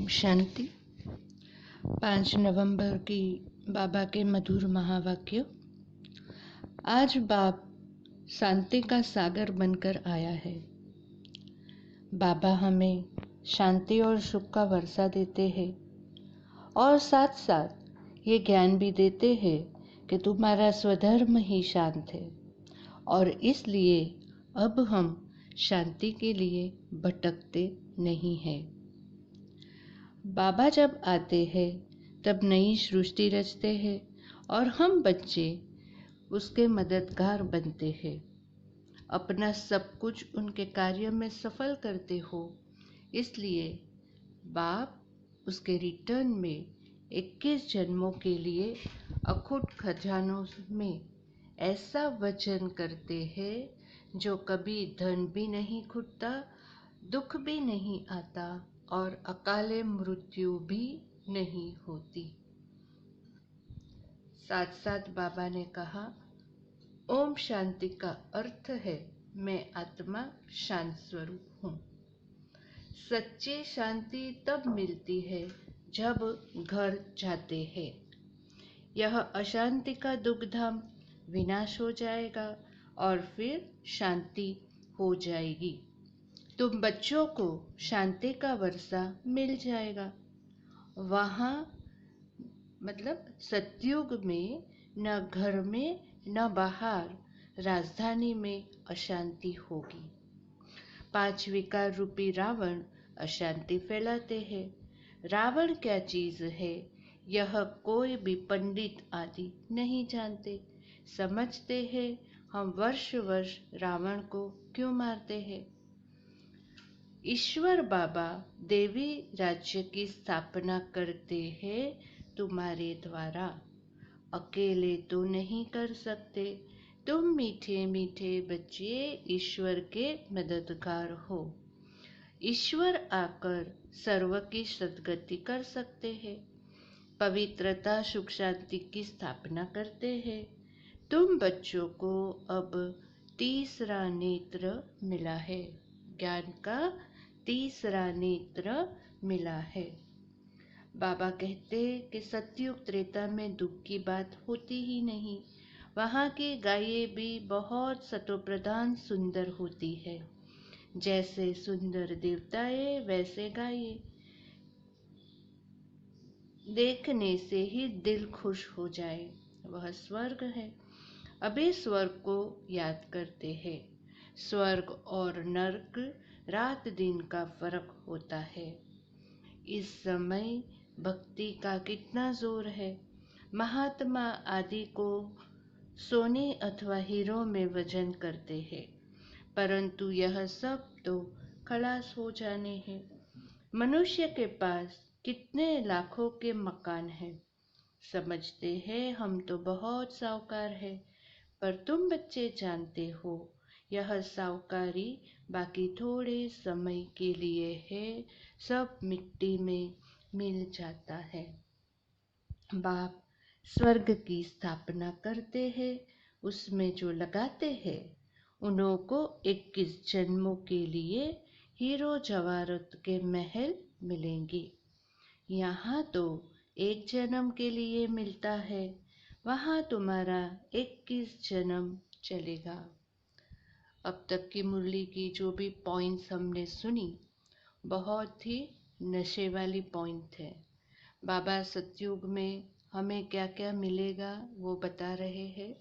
ओम शांति। 5 नवंबर की बाबा के मधुर महावाक्य। आज बाप शांति का सागर बनकर आया है। बाबा हमें शांति और सुख का वर्षा देते हैं और साथ साथ ये ज्ञान भी देते हैं कि तुम्हारा स्वधर्म ही शांत है और इसलिए अब हम शांति के लिए भटकते नहीं हैं। बाबा जब आते हैं तब नई सृष्टि रचते हैं और हम बच्चे उसके मददगार बनते हैं। अपना सब कुछ उनके कार्य में सफल करते हो, इसलिए बाप उसके रिटर्न में 21 जन्मों के लिए अखुट खजानों में ऐसा वचन करते हैं जो कभी धन भी नहीं घुटता, दुख भी नहीं आता और अकाले मृत्यु भी नहीं होती। साथ साथ बाबा ने कहा, ओम शांति का अर्थ है मैं आत्मा शांत स्वरूप हूँ। सच्ची शांति तब मिलती है जब घर जाते हैं। यह अशांति का दुखधाम विनाश हो जाएगा और फिर शांति हो जाएगी। तुम बच्चों को शांति का वर्षा मिल जाएगा। वहाँ मतलब सतयुग में न घर में न बाहर राजधानी में अशांति होगी। 5 विकार रूपी रावण अशांति फैलाते हैं। रावण क्या चीज है यह कोई भी पंडित आदि नहीं जानते। समझते हैं हम वर्ष वर्ष रावण को क्यों मारते हैं। ईश्वर बाबा देवी राज्य की स्थापना करते हैं तुम्हारे द्वारा। अकेले तो नहीं कर सकते। तुम मीठे मीठे बच्चे ईश्वर के मददगार हो। ईश्वर आकर सर्व की सद्गति कर सकते हैं। पवित्रता सुख शांति की स्थापना करते हैं। तुम बच्चों को अब तीसरा नेत्र मिला है। ज्ञान का तीसरा नेत्र मिला है। बाबा कहते कि सतयुग त्रेता में दुख की बात होती ही नहीं। वहाँ की गायें भी बहुत सतोप्रधान सुंदर होती है। जैसे सुंदर देवताएं वैसे गायें। देखने से ही दिल खुश हो जाए, वह स्वर्ग है। अभी स्वर्ग को याद करते हैं। स्वर्ग और नरक रात दिन का फर्क होता है। इस समय भक्ति का कितना जोर है। महात्मा आदि को सोने अथवा हीरो में वजन करते हैं, परंतु यह सब तो खलास हो जाने हैं। मनुष्य के पास कितने लाखों के मकान हैं। समझते हैं हम तो बहुत साहूकार है, पर तुम बच्चे जानते हो यह साहूकारी बाकी थोड़े समय के लिए है, सब मिट्टी में मिल जाता है। बाप स्वर्ग की स्थापना करते हैं, उसमें जो लगाते हैं उन्हों को 21 जन्मों के लिए हीरो जवाहरत के महल मिलेंगे। यहाँ तो एक जन्म के लिए मिलता है, वहाँ तुम्हारा 21 जन्म चलेगा। अब तक की मुरली की जो भी पॉइंट्स हमने सुनी बहुत ही नशे वाली पॉइंट है। बाबा सतयुग में हमें क्या क्या मिलेगा वो बता रहे हैं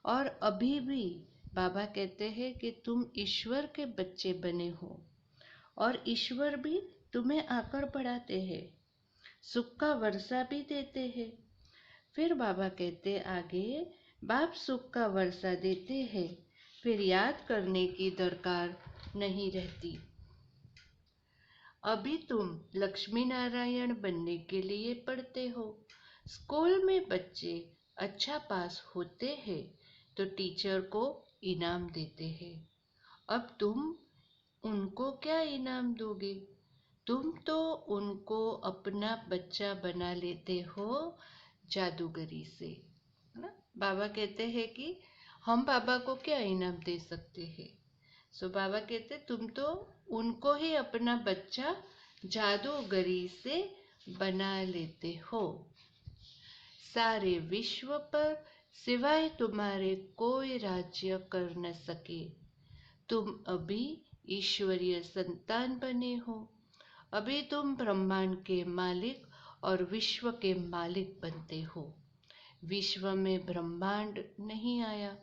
और अभी भी बाबा कहते हैं कि तुम ईश्वर के बच्चे बने हो और ईश्वर भी तुम्हें आकर पढ़ाते हैं, सुख का वर्षा भी देते हैं। फिर बाबा कहते आगे, बाप सुख का वर्षा देते हैं, फिर याद करने की दरकार नहीं रहती। अभी तुम लक्ष्मी नारायण बनने के लिए पढ़ते हो। स्कूल में बच्चे अच्छा पास होते हैं तो टीचर को इनाम देते हैं। अब तुम उनको क्या इनाम दोगे। तुम तो उनको अपना बच्चा बना लेते हो जादूगरी से, है ना। बाबा कहते हैं कि हम बाबा को क्या इनाम दे सकते हैं। सो बाबा कहते तुम तो उनको ही अपना बच्चा जादूगरी से बना लेते हो। सारे विश्व पर सिवाय तुम्हारे कोई राज्य कर न सके। तुम अभी ईश्वरीय संतान बने हो। अभी तुम ब्रह्मांड के मालिक और विश्व के मालिक बनते हो। विश्व में ब्रह्मांड नहीं आया।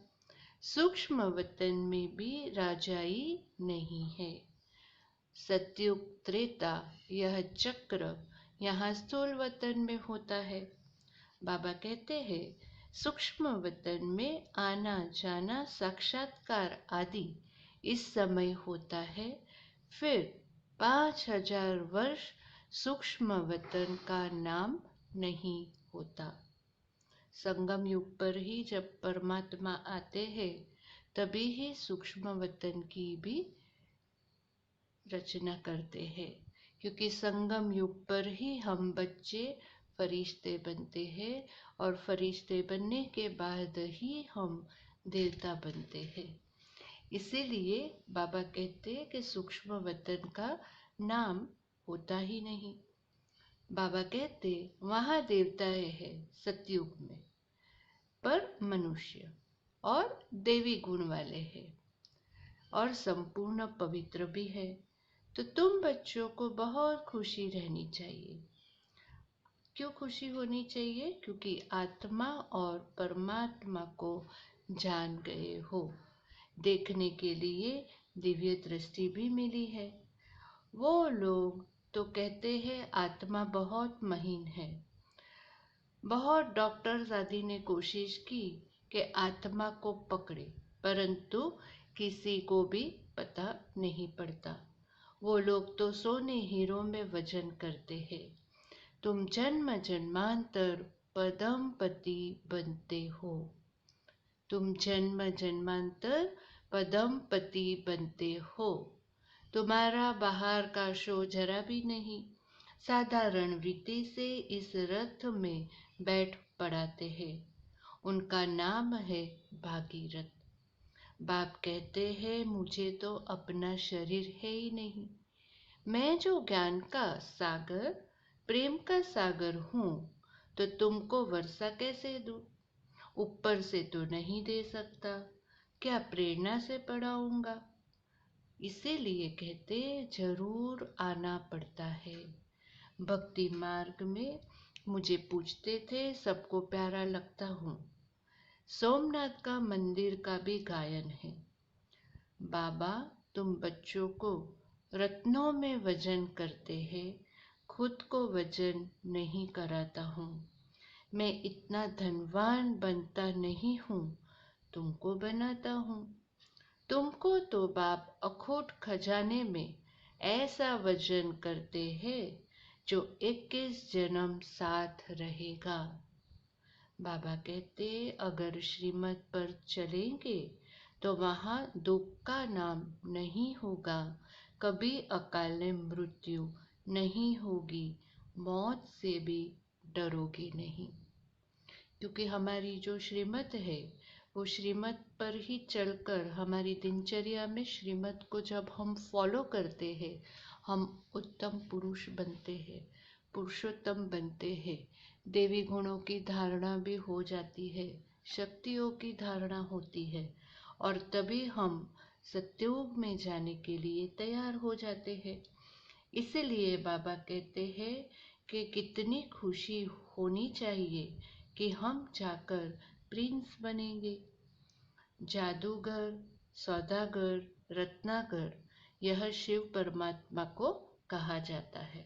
सूक्ष्म वतन में भी राजाई नहीं है। सत्युग त्रेता यह चक्र यहाँ स्थूल वतन में होता है। बाबा कहते हैं सूक्ष्म वतन में आना जाना साक्षात्कार आदि इस समय होता है। फिर 5000 वर्ष सूक्ष्म वतन का नाम नहीं होता। संगम युग पर ही जब परमात्मा आते हैं तभी ही सूक्ष्म वतन की भी रचना करते हैं, क्योंकि संगम युग पर ही हम बच्चे फरिश्ते बनते हैं और फरिश्ते बनने के बाद ही हम देवता बनते हैं। इसीलिए बाबा कहते हैं कि सूक्ष्म वतन का नाम होता ही नहीं। बाबा कहते वहाँ देवताएं हैं सतयुग में, पर मनुष्य और देवी गुण वाले हैं और संपूर्ण पवित्र भी है। तो तुम बच्चों को बहुत खुशी रहनी चाहिए। क्यों खुशी होनी चाहिए? क्योंकि आत्मा और परमात्मा को जान गए हो। देखने के लिए दिव्य दृष्टि भी मिली है। वो लोग तो कहते हैं आत्मा बहुत महीन है। बहुत डॉक्टर्स आदि ने कोशिश की कि आत्मा को पकड़े, परंतु किसी को भी पता नहीं पड़ता। वो लोग तो सोने हीरों में वजन करते हैं। तुम जन्म जन्मांतर पदमपति बनते हो। तुम जन्म जन्मांतर पदमपति बनते हो। तुम्हारा बाहर का शो जरा भी नहीं। साधारण रीति से इस रथ में बैठ पड़ाते हैं। उनका नाम है भागीरथ। बाप कहते हैं मुझे तो अपना शरीर है ही नहीं। मैं जो ज्ञान का सागर प्रेम का सागर हूँ, तो तुमको वर्षा कैसे दूँ? ऊपर से तो नहीं दे सकता, क्या प्रेरणा से पढ़ाऊंगा? इसीलिए कहते जरूर आना पड़ता है। भक्ति मार्ग में मुझे पूछते थे सबको प्यारा लगता हूँ। सोमनाथ का मंदिर का भी गायन है। बाबा तुम बच्चों को रत्नों में वजन करते हैं, खुद को वजन नहीं कराता हूँ। मैं इतना धनवान बनता नहीं हूँ, तुमको बनाता हूँ। तुमको तो बाप अखूट खजाने में ऐसा वजन करते हैं जो 21 जन्म साथ रहेगा। बाबा कहते अगर श्रीमत पर चलेंगे तो वहाँ दुख का नाम नहीं होगा, कभी अकाल मृत्यु नहीं होगी, मौत से भी डरोगे नहीं। क्योंकि हमारी जो श्रीमत है वो श्रीमत पर ही चलकर हमारी दिनचर्या में श्रीमत को जब हम फॉलो करते हैं हम उत्तम पुरुष बनते हैं, पुरुषोत्तम बनते हैं। देवी गुणों की धारणा भी हो जाती है, शक्तियों की धारणा होती है और तभी हम सत्युग में जाने के लिए तैयार हो जाते हैं। इसलिए बाबा कहते हैं कि कितनी खुशी होनी चाहिए कि हम जाकर प्रिंस बनेंगे। जादूगर, सौदागर, रत्नाकर यह शिव परमात्मा को कहा जाता है।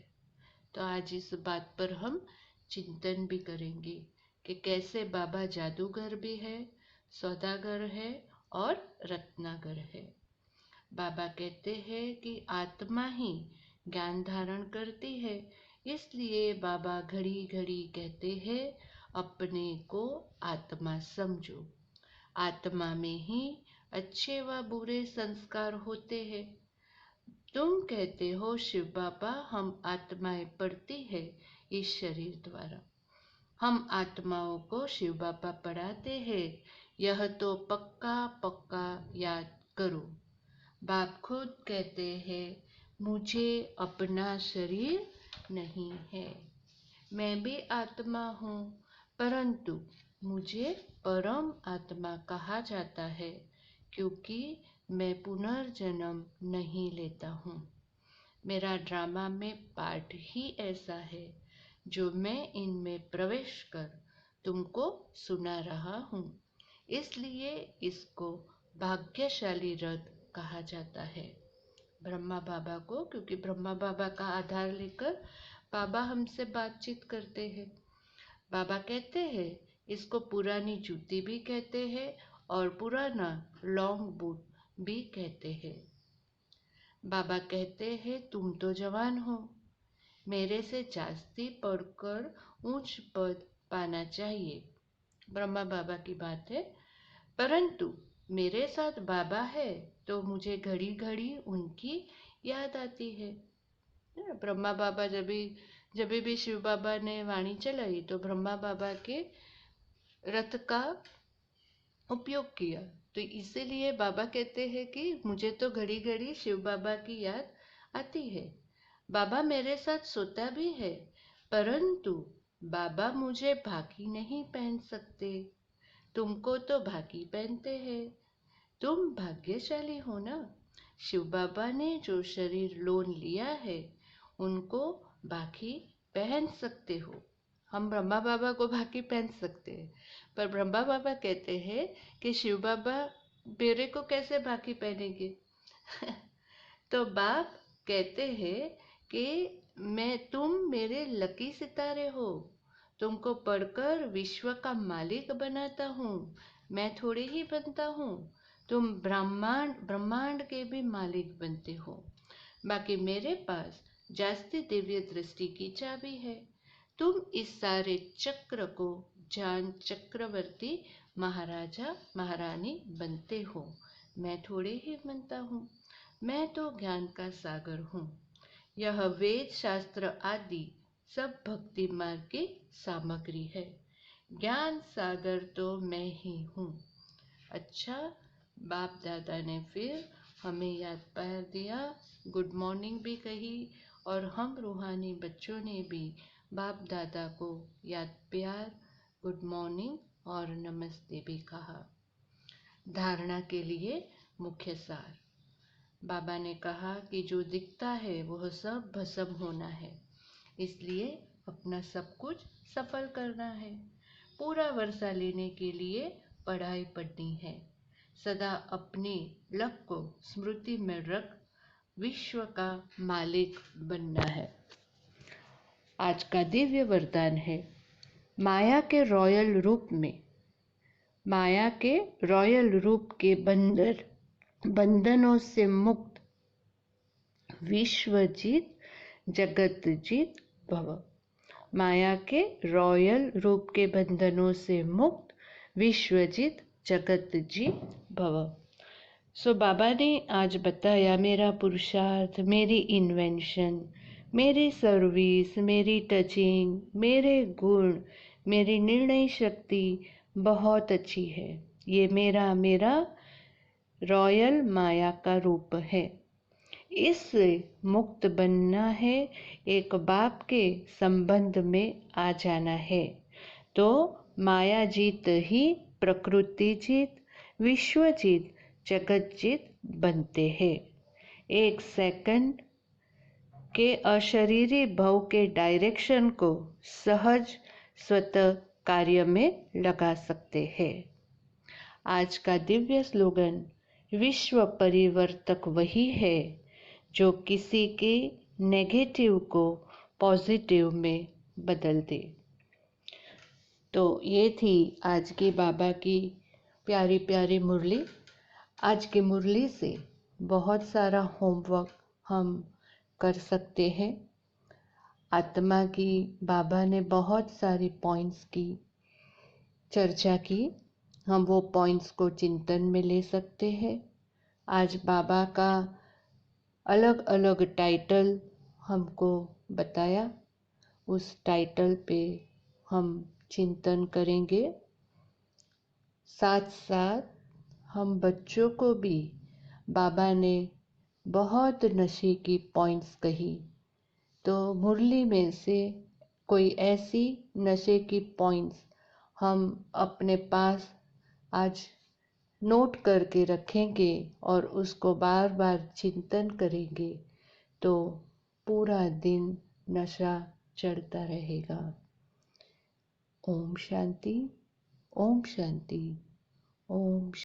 तो आज इस बात पर हम चिंतन भी करेंगे कि कैसे बाबा जादूगर भी है, सौदागर है और रत्नागर है। बाबा कहते हैं कि आत्मा ही ज्ञान धारण करती है, इसलिए बाबा घड़ी घड़ी कहते हैं अपने को आत्मा समझो। आत्मा में ही अच्छे व बुरे संस्कार होते हैं। तुम कहते हो शिव बाबा हम आत्माएं पढ़ती है इस शरीर द्वारा। हम आत्माओं को शिव बाबा पढ़ाते हैं, यह तो पक्का पक्का याद करो। बाप खुद कहते हैं मुझे अपना शरीर नहीं है। मैं भी आत्मा हूँ, परंतु मुझे परम आत्मा कहा जाता है क्योंकि मैं पुनर्जन्म नहीं लेता हूँ। मेरा ड्रामा में पार्ट ही ऐसा है जो मैं इनमें प्रवेश कर तुमको सुना रहा हूँ। इसलिए इसको भाग्यशाली रथ कहा जाता है। ब्रह्मा बाबा को, क्योंकि ब्रह्मा बाबा का आधार लेकर बाबा हमसे बातचीत करते हैं। बाबा कहते हैं इसको पुरानी जूती भी कहते हैं और पुराना लॉन्ग बूट भी कहते हैं। बाबा कहते हैं तुम तो जवान हो, मेरे से जास्ती पढ़कर ऊंच पद पाना चाहिए। ब्रह्मा बाबा की बात है। परंतु मेरे साथ बाबा है तो मुझे घड़ी घड़ी उनकी याद आती है। ब्रह्मा बाबा जब भी शिव बाबा ने वाणी चलाई तो ब्रह्मा बाबा के रथ का उपयोग किया। तो इसीलिए बाबा कहते हैं कि मुझे तो घड़ी घड़ी शिव बाबा की याद आती है। बाबा मेरे साथ सोता भी है, परंतु बाबा मुझे भाकी नहीं पहन सकते। तुमको तो भाकी पहनते हैं। तुम भाग्यशाली हो ना। शिव बाबा ने जो शरीर लोन लिया है उनको भाकी पहन सकते हो। हम ब्रह्मा बाबा को भाकी पहन सकते हैं, पर ब्रह्मा बाबा कहते हैं कि शिव बाबा मेरे को कैसे भाकी पहनेंगे। तो बाप कहते हैं कि तुम मेरे लकी सितारे हो, तुमको पढ़कर विश्व का मालिक बनाता हूँ। मैं थोड़ी ही बनता हूँ, तुम ब्रह्मांड के भी मालिक बनते हो। बाकी मेरे पास जास्ती दिव्य दृष्टि की चाबी है। तुम इस सारे चक्र को जान चक्रवर्ती महाराजा महारानी बनते हो। मैं थोड़े ही बनता हूँ। मैं तो ज्ञान का सागर हूँ। यह वेद शास्त्र आदि सब भक्ति मार्ग की सामग्री है। ज्ञान सागर तो मैं ही हूँ। अच्छा, बाप दादा ने फिर हमें याद पार दिया, गुड मॉर्निंग भी कही और हम रूहानी बच्चों ने भी बाप दादा को याद प्यार, गुड मॉर्निंग और नमस्ते भी कहा। धारणा के लिए मुख्य सार। बाबा ने कहा कि जो दिखता है वह सब भस्म होना है, इसलिए अपना सब कुछ सफल करना है। पूरा वर्षा लेने के लिए पढ़ाई पढ़नी है। सदा अपने लक को स्मृति में रख विश्व का मालिक बनना है। आज का दिव्य वरदान है माया के रॉयल रूप के बंधनों से मुक्त विश्वजीत जगतजीत भव। माया के रॉयल रूप के बंधनों से मुक्त विश्वजीत जगतजीत भव। सो बाबा ने आज बताया मेरा पुरुषार्थ, मेरी इन्वेंशन, मेरी सर्विस, मेरी टचिंग, मेरे गुण, मेरी निर्णय शक्ति बहुत अच्छी है। ये मेरा रॉयल माया का रूप है। इससे मुक्त बनना है, एक बाप के संबंध में आ जाना है। तो माया जीत ही प्रकृति जीत, विश्व जीत, जगत जीत बनते हैं। एक सेकंड के अशरीरी भव के डायरेक्शन को सहज स्वतः कार्य में लगा सकते हैं। आज का दिव्य स्लोगन, विश्व परिवर्तक वही है जो किसी के नेगेटिव को पॉजिटिव में बदल दे। तो ये थी आज की बाबा की प्यारी प्यारी मुरली। आज की मुरली से बहुत सारा होमवर्क हम कर सकते हैं। आत्मा की बाबा ने बहुत सारी पॉइंट्स की चर्चा की, हम वो पॉइंट्स को चिंतन में ले सकते हैं। आज बाबा का अलग अलग टाइटल हमको बताया, उस टाइटल पे हम चिंतन करेंगे। साथ साथ हम बच्चों को भी बाबा ने बहुत नशे की पॉइंट्स कही, तो मुरली में से कोई ऐसी नशे की पॉइंट्स हम अपने पास आज नोट करके रखेंगे और उसको बार बार चिंतन करेंगे तो पूरा दिन नशा चढ़ता रहेगा। ओम शांति, ओम शांति, ओम